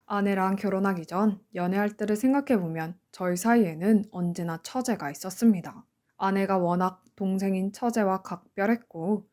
아내랑 결혼하기 전 연애할 때를 생각해보면 저희 사이에는 언제나 처제가 있었습니다. 아내가 워낙 동생인 처제와 각별했고,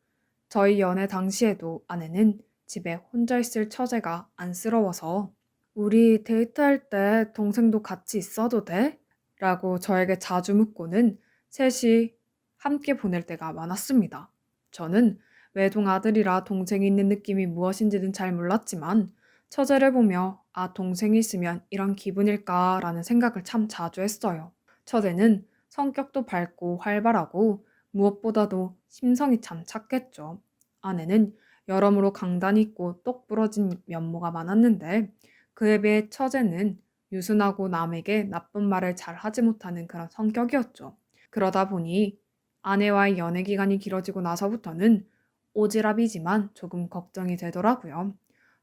저희 연애 당시에도 아내는 집에 혼자 있을 처제가 안쓰러워서 우리 데이트할 때 동생도 같이 있어도 돼? 라고 저에게 자주 묻고는 셋이 함께 보낼 때가 많았습니다. 저는 외동 아들이라 동생이 있는 느낌이 무엇인지는 잘 몰랐지만 처제를 보며 동생이 있으면 이런 기분일까라는 생각을 참 자주 했어요. 처제는 성격도 밝고 활발하고 무엇보다도 심성이 참 착했죠. 아내는 여러모로 강단이 있고 똑 부러진 면모가 많았는데 그에 비해 처제는 유순하고 남에게 나쁜 말을 잘 하지 못하는 그런 성격이었죠. 그러다 보니 아내와의 연애 기간이 길어지고 나서부터는 오지랖이지만 조금 걱정이 되더라고요.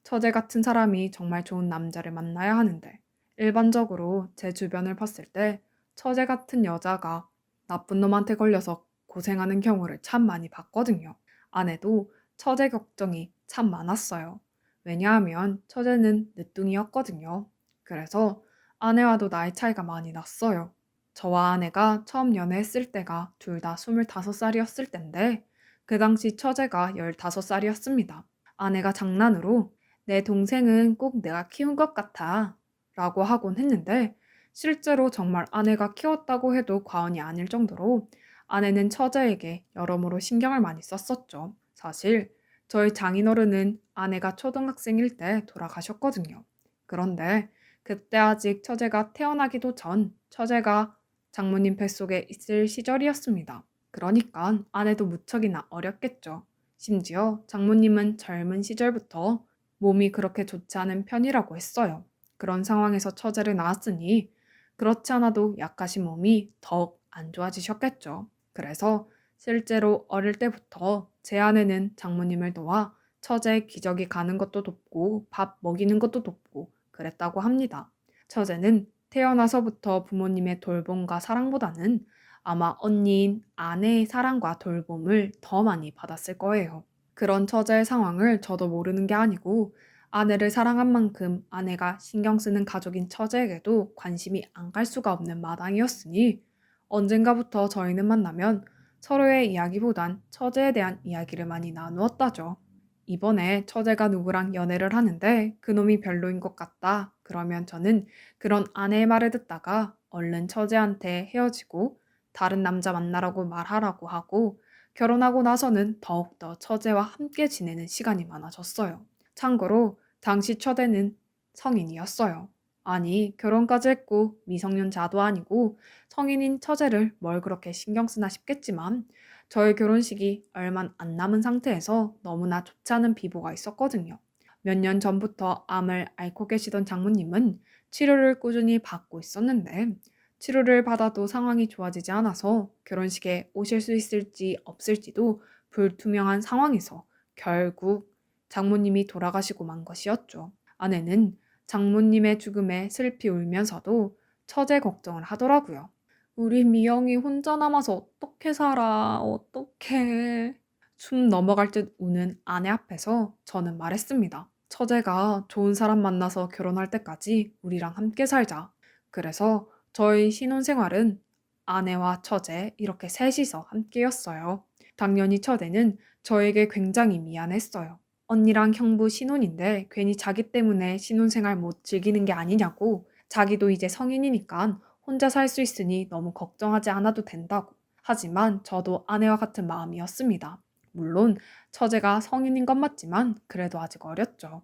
처제 같은 사람이 정말 좋은 남자를 만나야 하는데 일반적으로 제 주변을 봤을 때 처제 같은 여자가 나쁜 놈한테 걸려서 고생하는 경우를 참 많이 봤거든요. 아내도 처제 걱정이 참 많았어요. 왜냐하면 처제는 늦둥이였거든요. 그래서 아내와도 나이 차이가 많이 났어요. 저와 아내가 처음 연애했을 때가 둘 다 25살이었을 텐데 그 당시 처제가 15살이었습니다. 아내가 장난으로 내 동생은 꼭 내가 키운 것 같아 라고 하곤 했는데 실제로 정말 아내가 키웠다고 해도 과언이 아닐 정도로 아내는 처제에게 여러모로 신경을 많이 썼었죠. 사실 저희 장인어른은 아내가 초등학생일 때 돌아가셨거든요. 그런데 그때 아직 처제가 태어나기도 전 처제가 장모님 뱃속에 있을 시절이었습니다. 그러니까 아내도 무척이나 어렸겠죠. 심지어 장모님은 젊은 시절부터 몸이 그렇게 좋지 않은 편이라고 했어요. 그런 상황에서 처제를 낳았으니 그렇지 않아도 약하신 몸이 더욱 안 좋아지셨겠죠. 그래서 실제로 어릴 때부터 제 아내는 장모님을 도와 처제의 기저귀 가는 것도 돕고 밥 먹이는 것도 돕고 그랬다고 합니다. 처제는 태어나서부터 부모님의 돌봄과 사랑보다는 아마 언니인 아내의 사랑과 돌봄을 더 많이 받았을 거예요. 그런 처제의 상황을 저도 모르는 게 아니고 아내를 사랑한 만큼 아내가 신경 쓰는 가족인 처제에게도 관심이 안 갈 수가 없는 마당이었으니 언젠가부터 저희는 만나면 서로의 이야기보단 처제에 대한 이야기를 많이 나누었다죠. 이번에 처제가 누구랑 연애를 하는데 그놈이 별로인 것 같다. 그러면 저는 그런 아내의 말을 듣다가 얼른 처제한테 헤어지고 다른 남자 만나라고 말하라고 하고 결혼하고 나서는 더욱더 처제와 함께 지내는 시간이 많아졌어요. 참고로 당시 처제는 성인이었어요. 아니, 결혼까지 했고 미성년자도 아니고 성인인 처제를 뭘 그렇게 신경 쓰나 싶겠지만 저의 결혼식이 얼마 안 남은 상태에서 너무나 좋지 않은 비보가 있었거든요. 몇 년 전부터 암을 앓고 계시던 장모님은 치료를 꾸준히 받고 있었는데 치료를 받아도 상황이 좋아지지 않아서 결혼식에 오실 수 있을지 없을지도 불투명한 상황에서 결국 장모님이 돌아가시고 만 것이었죠. 아내는 장모님의 죽음에 슬피 울면서도 처제 걱정을 하더라고요. 우리 미영이 혼자 남아서 어떻게 살아, 어떡해. 숨 넘어갈 듯 우는 아내 앞에서 저는 말했습니다. 처제가 좋은 사람 만나서 결혼할 때까지 우리랑 함께 살자. 그래서 저희 신혼생활은 아내와 처제 이렇게 셋이서 함께였어요. 당연히 처제는 저에게 굉장히 미안했어요. 언니랑 형부 신혼인데 괜히 자기 때문에 신혼생활 못 즐기는 게 아니냐고 자기도 이제 성인이니까 혼자 살 수 있으니 너무 걱정하지 않아도 된다고. 하지만 저도 아내와 같은 마음이었습니다. 물론 처제가 성인인 건 맞지만 그래도 아직 어렸죠.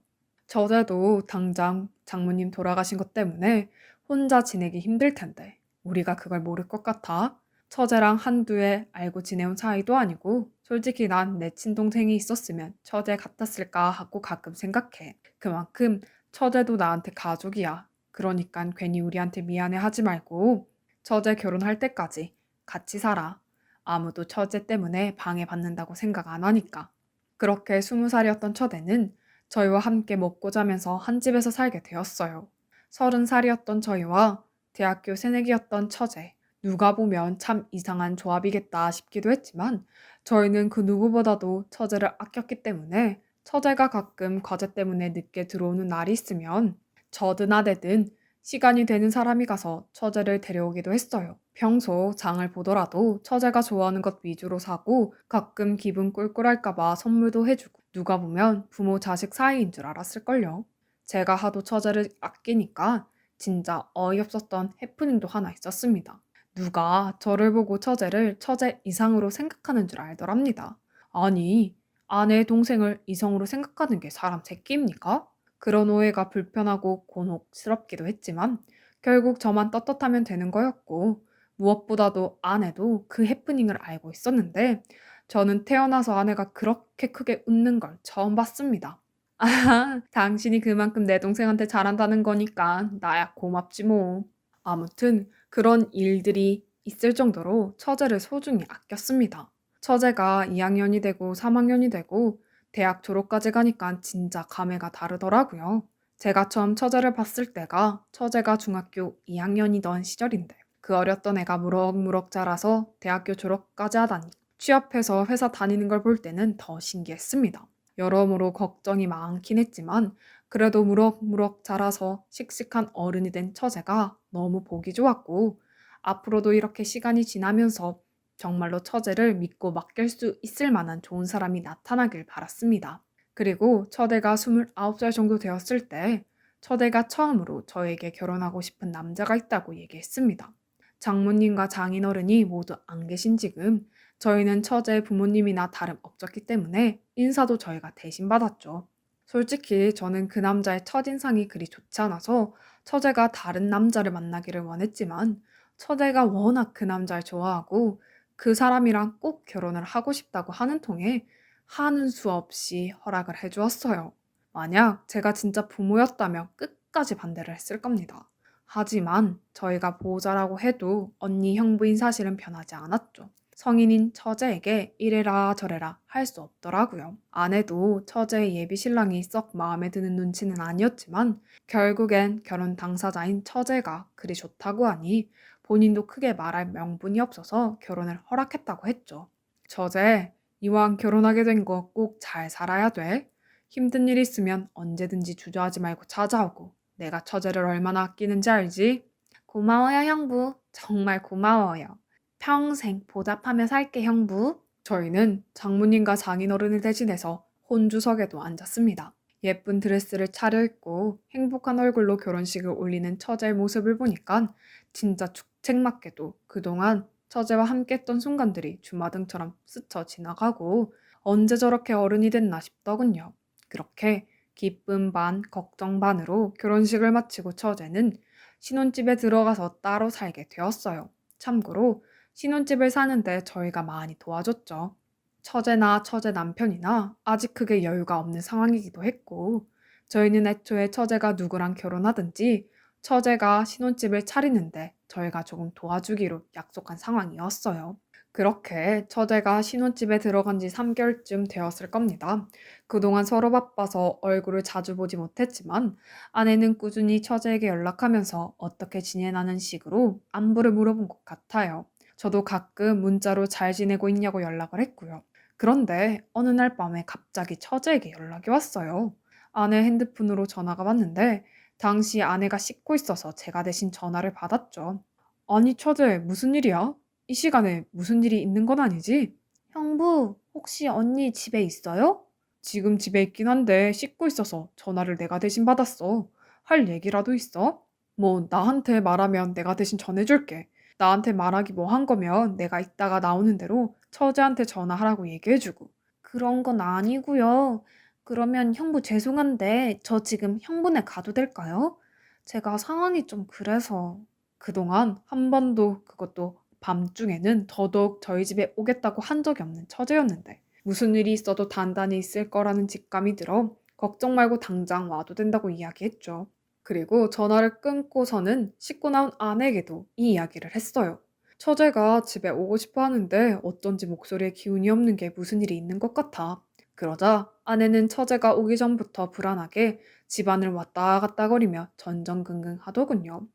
저제도 당장 장모님 돌아가신 것 때문에 혼자 지내기 힘들 텐데 우리가 그걸 모를 것 같아? 처제랑 한두 해 알고 지내온 사이도 아니고 솔직히 난 내 친동생이 있었으면 처제 같았을까 하고 가끔 생각해. 그만큼 처제도 나한테 가족이야. 그러니까 괜히 우리한테 미안해 하지 말고 처제 결혼할 때까지 같이 살아. 아무도 처제 때문에 방해받는다고 생각 안 하니까. 그렇게 20살이었던 처제는 저희와 함께 먹고 자면서 한 집에서 살게 되었어요. 30살이었던 저희와 대학교 새내기였던 처제. 누가 보면 참 이상한 조합이겠다 싶기도 했지만 저희는 그 누구보다도 처제를 아꼈기 때문에 처제가 가끔 과제 때문에 늦게 들어오는 날이 있으면 저든 아내든 시간이 되는 사람이 가서 처제를 데려오기도 했어요. 평소 장을 보더라도 처제가 좋아하는 것 위주로 사고 가끔 기분 꿀꿀할까봐 선물도 해주고 누가 보면 부모 자식 사이인 줄 알았을걸요. 제가 하도 처제를 아끼니까 진짜 어이없었던 해프닝도 하나 있었습니다. 누가 저를 보고 처제를 처제 이상으로 생각하는 줄 알더랍니다. 아니, 아내의 동생을 이성으로 생각하는 게 사람 새끼입니까? 그런 오해가 불편하고 곤혹스럽기도 했지만 결국 저만 떳떳하면 되는 거였고 무엇보다도 아내도 그 해프닝을 알고 있었는데 저는 태어나서 아내가 그렇게 크게 웃는 걸 처음 봤습니다. 아, 당신이 그만큼 내 동생한테 잘한다는 거니까 나야 고맙지 뭐. 아무튼 그런 일들이 있을 정도로 처제를 소중히 아꼈습니다. 처제가 2학년이 되고 3학년이 되고 대학 졸업까지 가니까 진짜 감회가 다르더라고요. 제가 처음 처제를 봤을 때가 처제가 중학교 2학년이던 시절인데 그 어렸던 애가 무럭무럭 자라서 대학교 졸업까지 하다니 취업해서 회사 다니는 걸 볼 때는 더 신기했습니다. 여러모로 걱정이 많긴 했지만 그래도 무럭무럭 자라서 씩씩한 어른이 된 처제가 너무 보기 좋았고 앞으로도 이렇게 시간이 지나면서 정말로 처제를 믿고 맡길 수 있을 만한 좋은 사람이 나타나길 바랐습니다. 그리고 처제가 29살 정도 되었을 때 처제가 처음으로 저에게 결혼하고 싶은 남자가 있다고 얘기했습니다. 장모님과 장인어른이 모두 안 계신 지금 저희는 처제의 부모님이나 다름없었기 때문에 인사도 저희가 대신 받았죠. 솔직히 저는 그 남자의 첫인상이 그리 좋지 않아서 처제가 다른 남자를 만나기를 원했지만 처제가 워낙 그 남자를 좋아하고 그 사람이랑 꼭 결혼을 하고 싶다고 하는 통에 하는 수 없이 허락을 해주었어요. 만약 제가 진짜 부모였다면 끝까지 반대를 했을 겁니다. 하지만 저희가 보호자라고 해도 언니 형부인 사실은 변하지 않았죠. 성인인 처제에게 이래라 저래라 할 수 없더라고요. 아내도 처제의 예비 신랑이 썩 마음에 드는 눈치는 아니었지만 결국엔 결혼 당사자인 처제가 그리 좋다고 하니 본인도 크게 말할 명분이 없어서 결혼을 허락했다고 했죠. 처제, 이왕 결혼하게 된 거 꼭 잘 살아야 돼. 힘든 일 있으면 언제든지 주저하지 말고 찾아오고 내가 처제를 얼마나 아끼는지 알지? 고마워요, 형부. 정말 고마워요. 평생 보답하며 살게, 형부. 저희는 장모님과 장인어른을 대신해서 혼주석에도 앉았습니다. 예쁜 드레스를 차려입고 행복한 얼굴로 결혼식을 올리는 처제의 모습을 보니까 진짜 축책맞게도 그동안 처제와 함께했던 순간들이 주마등처럼 스쳐 지나가고 언제 저렇게 어른이 됐나 싶더군요. 그렇게 기쁨 반, 걱정 반으로 결혼식을 마치고 처제는 신혼집에 들어가서 따로 살게 되었어요. 참고로 신혼집을 사는데 저희가 많이 도와줬죠. 처제나 처제 남편이나 아직 크게 여유가 없는 상황이기도 했고, 저희는 애초에 처제가 누구랑 결혼하든지 처제가 신혼집을 차리는데 저희가 조금 도와주기로 약속한 상황이었어요. 그렇게 처제가 신혼집에 들어간 지 3개월쯤 되었을 겁니다. 그동안 서로 바빠서 얼굴을 자주 보지 못했지만 아내는 꾸준히 처제에게 연락하면서 어떻게 지내나는 식으로 안부를 물어본 것 같아요. 저도 가끔 문자로 잘 지내고 있냐고 연락을 했고요. 그런데 어느 날 밤에 갑자기 처제에게 연락이 왔어요. 아내 핸드폰으로 전화가 왔는데 당시 아내가 씻고 있어서 제가 대신 전화를 받았죠. 아니, 처제, 무슨 일이야? 이 시간에 무슨 일이 있는 건 아니지? 형부, 혹시 언니 집에 있어요? 지금 집에 있긴 한데 씻고 있어서 전화를 내가 대신 받았어. 할 얘기라도 있어? 뭐, 나한테 말하면 내가 대신 전해줄게. 나한테 말하기 뭐 한 거면 내가 이따가 나오는 대로 처제한테 전화하라고 얘기해주고. 그런 건 아니고요. 그러면 형부 죄송한데 저 지금 형부네 가도 될까요? 제가 상황이 좀 그래서. 그동안 한 번도 그것도 밤중에는 더더욱 저희 집에 오겠다고 한 적이 없는 처제였는데 무슨 일이 있어도 단단히 있을 거라는 직감이 들어 걱정 말고 당장 와도 된다고 이야기했죠. 그리고 전화를 끊고서는 씻고 나온 아내에게도 이 이야기를 했어요. 처제가 집에 오고 싶어 하는데 어쩐지 목소리에 기운이 없는 게 무슨 일이 있는 것 같아. 그러자 아내는 처제가 오기 전부터 불안하게 집안을 왔다 갔다 거리며 전전긍긍 하더군요.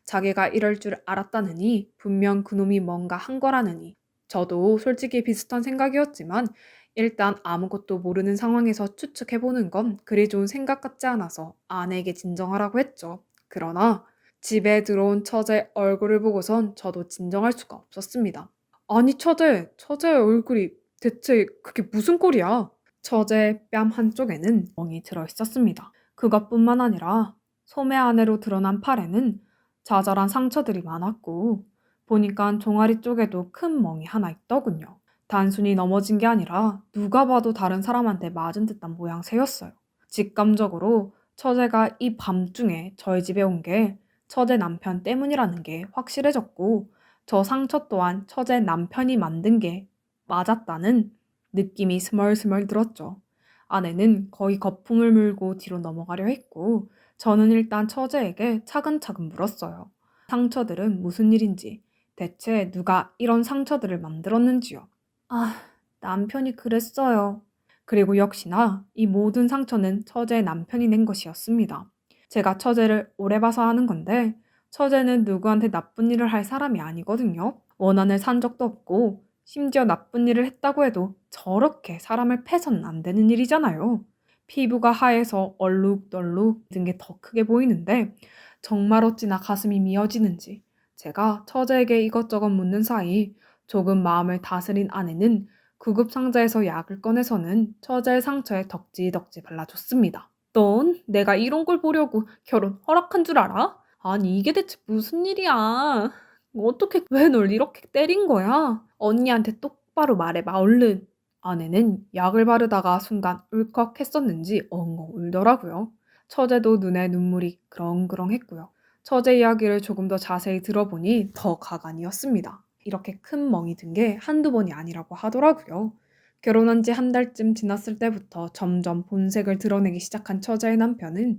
자기가 이럴 줄 알았다느니 분명 그놈이 뭔가 한 거라느니 저도 솔직히 비슷한 생각이었지만 일단 아무것도 모르는 상황에서 추측해보는 건 그리 좋은 생각 같지 않아서 아내에게 진정하라고 했죠. 그러나 집에 들어온 처제 얼굴을 보고선 저도 진정할 수가 없었습니다. 아니 처제의 얼굴이 대체 그게 무슨 꼴이야? 처제의 뺨 한쪽에는 멍이 들어 있었습니다. 그것뿐만 아니라 소매 안으로 드러난 팔에는 자잘한 상처들이 많았고 보니까 종아리 쪽에도 큰 멍이 하나 있더군요. 단순히 넘어진 게 아니라 누가 봐도 다른 사람한테 맞은 듯한 모양새였어요. 직감적으로 처제가 이 밤중에 저희 집에 온 게 처제 남편 때문이라는 게 확실해졌고 저 상처 또한 처제 남편이 만든 게 맞았다는 느낌이 스멀스멀 들었죠. 아내는 거의 거품을 물고 뒤로 넘어가려 했고 저는 일단 처제에게 차근차근 물었어요. 상처들은 무슨 일인지, 대체 누가 이런 상처들을 만들었는지요. 아, 남편이 그랬어요. 그리고 역시나 이 모든 상처는 처제의 남편이 낸 것이었습니다. 제가 처제를 오래 봐서 하는 건데 처제는 누구한테 나쁜 일을 할 사람이 아니거든요. 원한을 산 적도 없고 심지어 나쁜 일을 했다고 해도 저렇게 사람을 패서는 안 되는 일이잖아요. 피부가 하얘서 얼룩덜룩 든 게 더 크게 보이는데 정말 어찌나 가슴이 미어지는지 제가 처제에게 이것저것 묻는 사이 조금 마음을 다스린 아내는 구급 상자에서 약을 꺼내서는 처제의 상처에 덕지덕지 발라줬습니다. 넌 내가 이런 걸 보려고 결혼 허락한 줄 알아? 아니 이게 대체 무슨 일이야? 어떻게 왜 널 이렇게 때린 거야? 언니한테 똑바로 말해봐 얼른. 아내는 약을 바르다가 순간 울컥했었는지 엉엉 울더라고요. 처제도 눈에 눈물이 그렁그렁했고요. 처제 이야기를 조금 더 자세히 들어보니 더 가관이었습니다. 이렇게 큰 멍이 든 게 한두 번이 아니라고 하더라고요. 결혼한 지 한 달쯤 지났을 때부터 점점 본색을 드러내기 시작한 처제의 남편은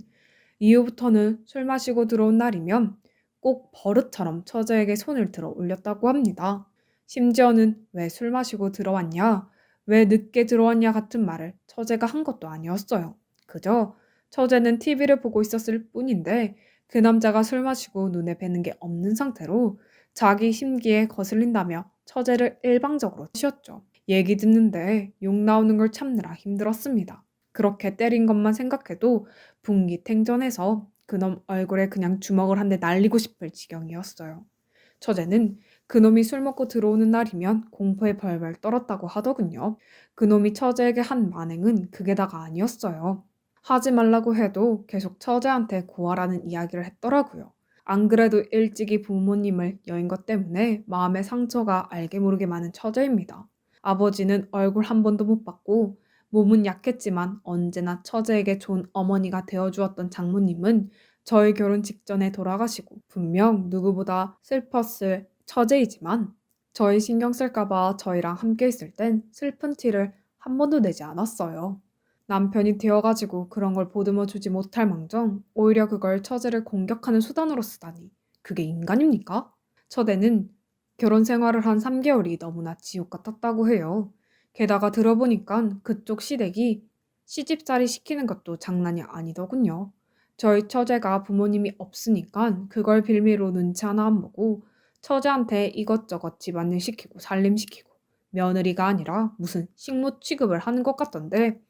이후부터는 술 마시고 들어온 날이면 꼭 버릇처럼 처제에게 손을 들어 올렸다고 합니다. 심지어는 왜 술 마시고 들어왔냐, 왜 늦게 들어왔냐 같은 말을 처제가 한 것도 아니었어요. 그저 처제는 TV를 보고 있었을 뿐인데 그 남자가 술 마시고 눈에 뵈는 게 없는 상태로 자기 심기에 거슬린다며 처제를 일방적으로 치었죠. 얘기 듣는데 욕 나오는 걸 참느라 힘들었습니다. 그렇게 때린 것만 생각해도 분기탱전해서 그놈 얼굴에 그냥 주먹을 한 대 날리고 싶을 지경이었어요. 처제는 그놈이 술 먹고 들어오는 날이면 공포에 벌벌 떨었다고 하더군요. 그놈이 처제에게 한 만행은 그게 다가 아니었어요. 하지 말라고 해도 계속 처제한테 고하라는 이야기를 했더라고요. 안 그래도 일찍이 부모님을 여인 것 때문에 마음의 상처가 알게 모르게 많은 처제입니다. 아버지는 얼굴 한 번도 못 봤고 몸은 약했지만 언제나 처제에게 좋은 어머니가 되어주었던 장모님은 저희 결혼 직전에 돌아가시고 분명 누구보다 슬펐을 처제이지만 저희 신경 쓸까봐 저희랑 함께 있을 땐 슬픈 티를 한 번도 내지 않았어요. 남편이 되어가지고 그런 걸 보듬어 주지 못할 망정 오히려 그걸 처제를 공격하는 수단으로 쓰다니 그게 인간입니까? 처제는 결혼 생활을 한 3개월이 너무나 지옥 같았다고 해요. 게다가 들어보니까 그쪽 시댁이 시집살이 시키는 것도 장난이 아니더군요. 저희 처제가 부모님이 없으니까 그걸 빌미로 눈치 하나 안 보고 처제한테 이것저것 집안일 시키고 살림시키고 며느리가 아니라 무슨 식모 취급을 하는 것 같던데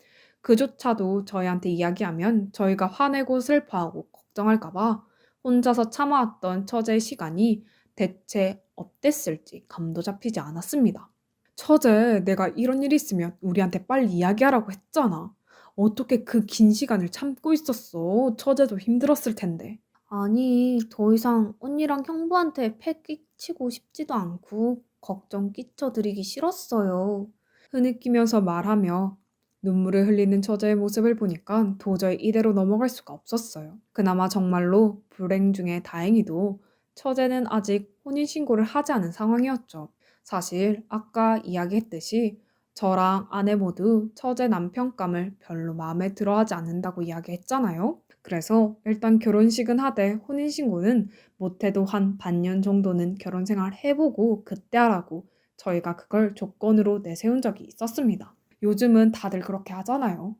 그조차도 저희한테 이야기하면 저희가 화내고 슬퍼하고 걱정할까봐 혼자서 참아왔던 처제의 시간이 대체 어땠을지 감도 잡히지 않았습니다. 처제, 내가 이런 일이 있으면 우리한테 빨리 이야기하라고 했잖아. 어떻게 그 긴 시간을 참고 있었어? 처제도 힘들었을 텐데. 아니, 더 이상 언니랑 형부한테 패 끼치고 싶지도 않고 걱정 끼쳐드리기 싫었어요. 흐느끼면서 말하며 눈물을 흘리는 처제의 모습을 보니까 도저히 이대로 넘어갈 수가 없었어요. 그나마 정말로 불행 중에 다행히도 처제는 아직 혼인신고를 하지 않은 상황이었죠. 사실 아까 이야기했듯이 저랑 아내 모두 처제 남편감을 별로 마음에 들어하지 않는다고 이야기했잖아요. 그래서 일단 결혼식은 하되 혼인신고는 못해도 한 반년 정도는 결혼생활 해보고 그때 하라고 저희가 그걸 조건으로 내세운 적이 있었습니다. 요즘은 다들 그렇게 하잖아요.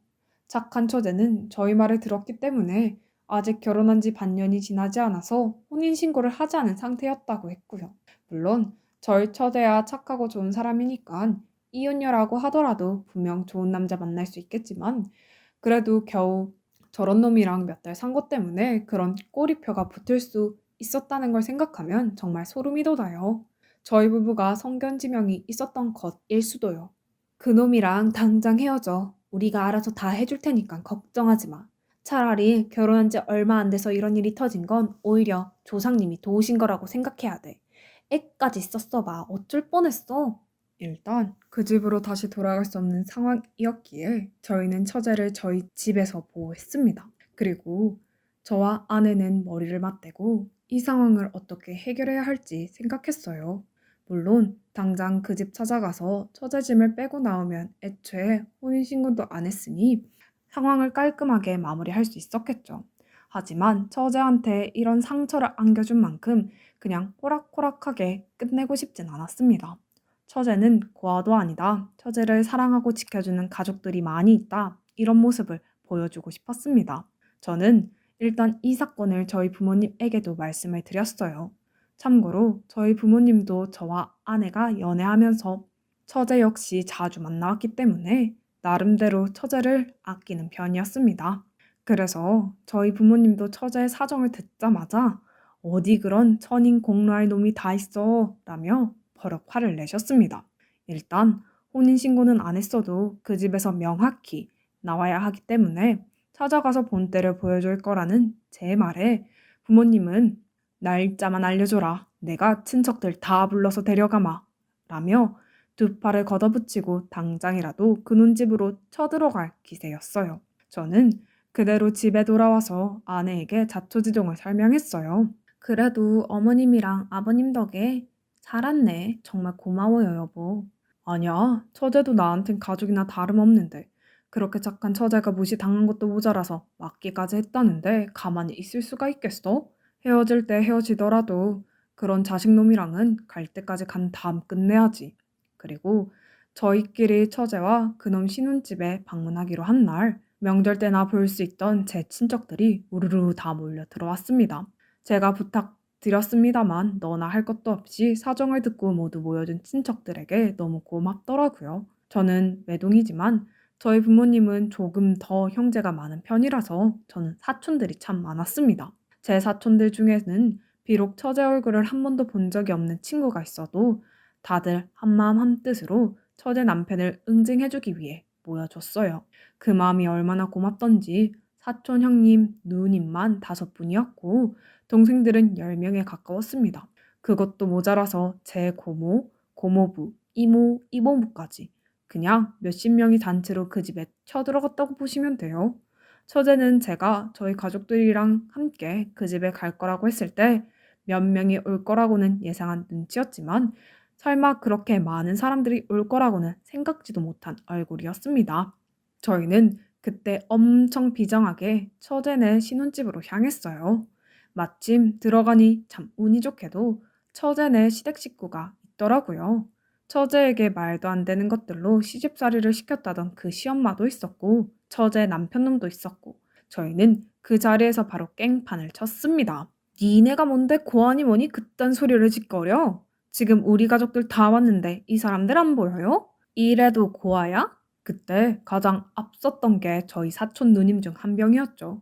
착한 처제는 저희 말을 들었기 때문에 아직 결혼한 지 반년이 지나지 않아서 혼인신고를 하지 않은 상태였다고 했고요. 물론 저희 처제야 착하고 좋은 사람이니까 이혼녀라고 하더라도 분명 좋은 남자 만날 수 있겠지만 그래도 겨우 저런 놈이랑 몇 달 산 것 때문에 그런 꼬리표가 붙을 수 있었다는 걸 생각하면 정말 소름이 돋아요. 저희 부부가 성견지명이 있었던 것일 수도요. 그놈이랑 당장 헤어져. 우리가 알아서 다 해줄 테니까 걱정하지 마. 차라리 결혼한 지 얼마 안 돼서 이런 일이 터진 건 오히려 조상님이 도우신 거라고 생각해야 돼. 애까지 썼어봐. 어쩔 뻔했어. 일단 그 집으로 다시 돌아갈 수 없는 상황이었기에 저희는 처제를 저희 집에서 보호했습니다. 그리고 저와 아내는 머리를 맞대고 이 상황을 어떻게 해결해야 할지 생각했어요. 물론 당장 그 집 찾아가서 처제 짐을 빼고 나오면 애초에 혼인신고도 안 했으니 상황을 깔끔하게 마무리할 수 있었겠죠. 하지만 처제한테 이런 상처를 안겨준 만큼 그냥 호락호락하게 끝내고 싶진 않았습니다. 처제는 고아도 아니다. 처제를 사랑하고 지켜주는 가족들이 많이 있다. 이런 모습을 보여주고 싶었습니다. 저는 일단 이 사건을 저희 부모님에게도 말씀을 드렸어요. 참고로 저희 부모님도 저와 아내가 연애하면서 처제 역시 자주 만나왔기 때문에 나름대로 처제를 아끼는 편이었습니다. 그래서 저희 부모님도 처제의 사정을 듣자마자 어디 그런 천인공노할 놈이 다 있어 라며 버럭 화를 내셨습니다. 일단 혼인신고는 안 했어도 그 집에서 명확히 나와야 하기 때문에 찾아가서 본때를 보여줄 거라는 제 말에 부모님은 날짜만 알려줘라. 내가 친척들 다 불러서 데려가마. 라며 두 팔을 걷어붙이고 당장이라도 그놈 집으로 쳐들어갈 기세였어요. 저는 그대로 집에 돌아와서 아내에게 자초지종을 설명했어요. 그래도 어머님이랑 아버님 덕에 살았네. 정말 고마워요, 여보. 아니야, 처제도 나한텐 가족이나 다름없는데. 그렇게 착한 처제가 무시당한 것도 모자라서 맞기까지 했다는데 가만히 있을 수가 있겠어? 헤어질 때 헤어지더라도 그런 자식놈이랑은 갈 때까지 간 다음 끝내야지. 그리고 저희끼리 처제와 그놈 신혼집에 방문하기로 한 날, 명절 때나 볼 수 있던 제 친척들이 우르르 다 몰려 들어왔습니다. 제가 부탁드렸습니다만 너나 할 것도 없이 사정을 듣고 모두 모여든 친척들에게 너무 고맙더라고요. 저는 외동이지만 저희 부모님은 조금 더 형제가 많은 편이라서 저는 사촌들이 참 많았습니다. 제 사촌들 중에는 비록 처제 얼굴을 한 번도 본 적이 없는 친구가 있어도 다들 한마음 한뜻으로 처제 남편을 응징해주기 위해 모여줬어요. 그 마음이 얼마나 고맙던지 사촌 형님, 누님만 5분이었고 동생들은 10명에 가까웠습니다. 그것도 모자라서 제 고모, 고모부, 이모, 이모부까지 그냥 몇십 명이 단체로 그 집에 쳐들어갔다고 보시면 돼요. 처제는 제가 저희 가족들이랑 함께 그 집에 갈 거라고 했을 때 몇 명이 올 거라고는 예상한 눈치였지만 설마 그렇게 많은 사람들이 올 거라고는 생각지도 못한 얼굴이었습니다. 저희는 그때 엄청 비장하게 처제네 신혼집으로 향했어요. 마침 들어가니 참 운이 좋게도 처제네 시댁 식구가 있더라고요. 처제에게 말도 안 되는 것들로 시집살이를 시켰다던 그 시엄마도 있었고 처제 남편놈도 있었고 저희는 그 자리에서 바로 깽판을 쳤습니다. 니네가 뭔데 고아니 뭐니 그딴 소리를 짓거려? 지금 우리 가족들 다 왔는데 이 사람들 안 보여요? 이래도 고아야? 그때 가장 앞섰던 게 저희 사촌 누님 중 한 명이었죠.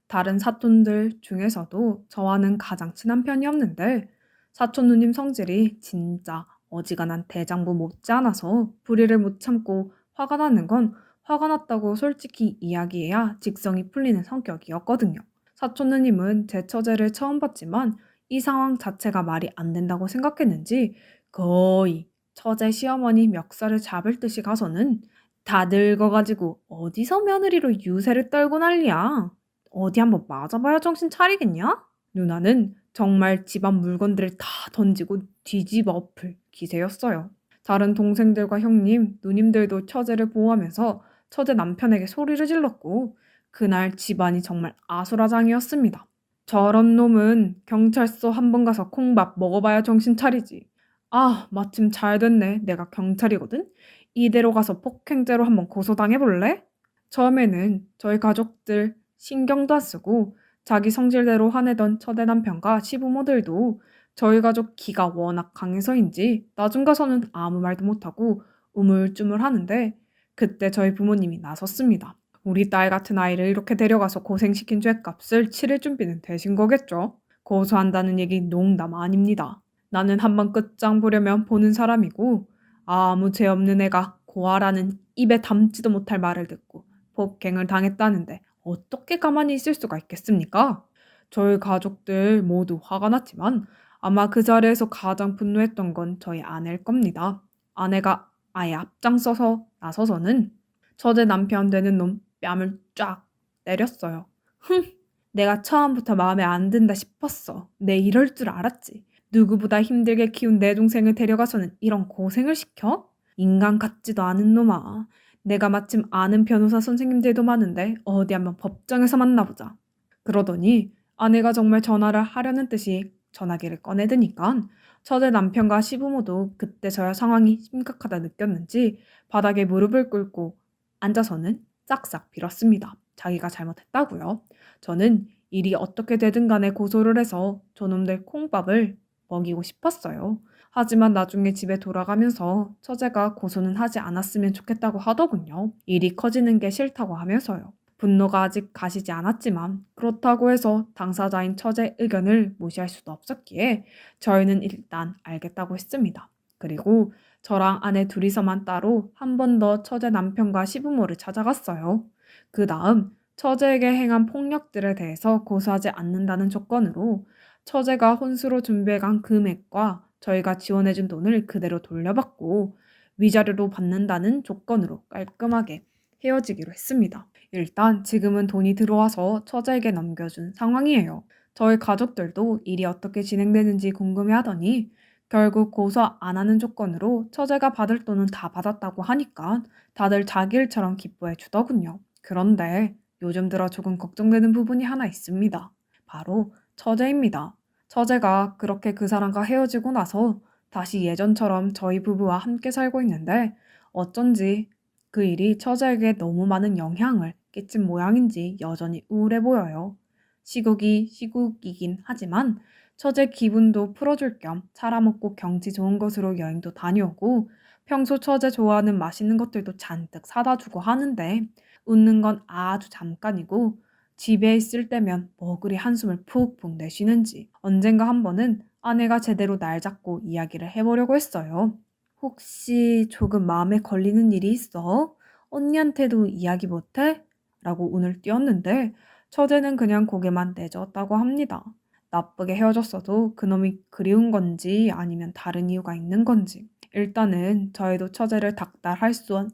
다른 사촌들 중에서도 저와는 가장 친한 편이었는데 사촌 누님 성질이 진짜 어지간한 대장부 못지않아서 불의를 못 참고 화가 나는 건 화가 났다고 솔직히 이야기해야 직성이 풀리는 성격이었거든요. 사촌 누님은 제 처제를 처음 봤지만 이 상황 자체가 말이 안 된다고 생각했는지 거의 처제 시어머니 멱살을 잡을 듯이 가서는 다 늙어가지고 어디서 며느리로 유세를 떨고 난리야. 어디 한번 맞아봐야 정신 차리겠냐? 누나는 정말 집안 물건들을 다 던지고 뒤집어 엎을 기세였어요. 다른 동생들과 형님, 누님들도 처제를 보호하면서 처제 남편에게 소리를 질렀고 그날 집안이 정말 아수라장이었습니다. 저런 놈은 경찰서 한 번 가서 콩밥 먹어봐야 정신 차리지. 아, 마침 잘 됐네. 내가 경찰이거든. 이대로 가서 폭행죄로 한번 고소당해볼래? 처음에는 저희 가족들 신경도 안 쓰고 자기 성질대로 화내던 처제 남편과 시부모들도 저희 가족 기가 워낙 강해서인지 나중 가서는 아무 말도 못하고 우물쭈물 하는데 그때 저희 부모님이 나섰습니다. 우리 딸 같은 아이를 이렇게 데려가서 고생시킨 죗값을 치를 준비는 되신 거겠죠? 고소한다는 얘기 농담 아닙니다. 나는 한번 끝장 보려면 보는 사람이고 아무 죄 없는 애가 고아라는 입에 담지도 못할 말을 듣고 폭행을 당했다는데 어떻게 가만히 있을 수가 있겠습니까? 저희 가족들 모두 화가 났지만 아마 그 자리에서 가장 분노했던 건 저희 아내일 겁니다. 아내가 아예 앞장서서 나서서는 처제 남편 되는 놈 뺨을 쫙 때렸어요. 흥! 내가 처음부터 마음에 안 든다 싶었어. 내 이럴 줄 알았지. 누구보다 힘들게 키운 내 동생을 데려가서는 이런 고생을 시켜? 인간 같지도 않은 놈아. 내가 마침 아는 변호사 선생님들도 많은데 어디 한번 법정에서 만나보자. 그러더니 아내가 정말 전화를 하려는 듯이 전화기를 꺼내드니까 처제 남편과 시부모도 그때서야 상황이 심각하다 느꼈는지 바닥에 무릎을 꿇고 앉아서는 싹싹 빌었습니다. 자기가 잘못했다고요. 저는 일이 어떻게 되든 간에 고소를 해서 저놈들 콩밥을 먹이고 싶었어요. 하지만 나중에 집에 돌아가면서 처제가 고소는 하지 않았으면 좋겠다고 하더군요. 일이 커지는 게 싫다고 하면서요. 분노가 아직 가시지 않았지만 그렇다고 해서 당사자인 처제 의견을 무시할 수도 없었기에 저희는 일단 알겠다고 했습니다. 그리고 저랑 아내 둘이서만 따로 한 번 더 처제 남편과 시부모를 찾아갔어요. 그 다음 처제에게 행한 폭력들에 대해서 고소하지 않는다는 조건으로 처제가 혼수로 준비해간 금액과 저희가 지원해준 돈을 그대로 돌려받고 위자료로 받는다는 조건으로 깔끔하게 헤어지기로 했습니다. 일단 지금은 돈이 들어와서 처제에게 넘겨준 상황이에요. 저희 가족들도 일이 어떻게 진행되는지 궁금해하더니 결국 고소 안 하는 조건으로 처제가 받을 돈은 다 받았다고 하니까 다들 자기 일처럼 기뻐해 주더군요. 그런데 요즘 들어 조금 걱정되는 부분이 하나 있습니다. 바로 처제입니다. 처제가 그렇게 그 사람과 헤어지고 나서 다시 예전처럼 저희 부부와 함께 살고 있는데 어쩐지 그 일이 처제에게 너무 많은 영향을 끼친 모양인지 여전히 우울해 보여요. 시국이 시국이긴 하지만 처제 기분도 풀어줄 겸 차라먹고 경치 좋은 곳으로 여행도 다녀오고 평소 처제 좋아하는 맛있는 것들도 잔뜩 사다 주고 하는데 웃는 건 아주 잠깐이고 집에 있을 때면 뭐 그리 한숨을 푹푹 내쉬는지 언젠가 한 번은 아내가 제대로 날 잡고 이야기를 해보려고 했어요. 혹시 조금 마음에 걸리는 일이 있어? 언니한테도 이야기 못해? 라고 운을 띄웠는데 처제는 그냥 고개만 내저었다고 합니다. 나쁘게 헤어졌어도 그놈이 그리운 건지 아니면 다른 이유가 있는 건지 일단은 저희도 처제를 닥달할 수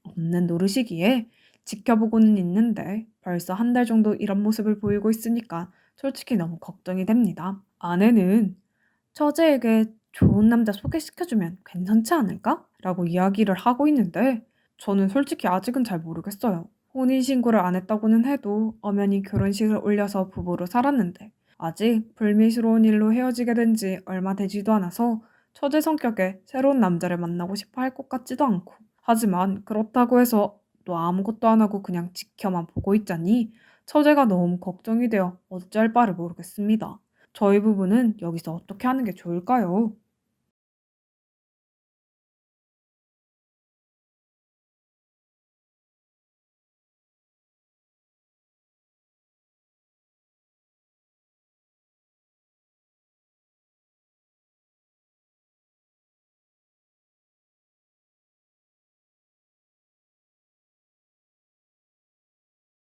없는 노릇이기에 지켜보고는 있는데 벌써 한 달 정도 이런 모습을 보이고 있으니까 솔직히 너무 걱정이 됩니다. 아내는 처제에게 좋은 남자 소개시켜주면 괜찮지 않을까? 라고 이야기를 하고 있는데 저는 솔직히 아직은 잘 모르겠어요. 혼인신고를 안 했다고는 해도 엄연히 결혼식을 올려서 부부로 살았는데 아직 불미스러운 일로 헤어지게 된 지 얼마 되지도 않아서 처제 성격에 새로운 남자를 만나고 싶어 할 것 같지도 않고 하지만 그렇다고 해서 또 아무것도 안 하고 그냥 지켜만 보고 있자니 처제가 너무 걱정이 되어 어찌할 바를 모르겠습니다. 저희 부부는 여기서 어떻게 하는 게 좋을까요?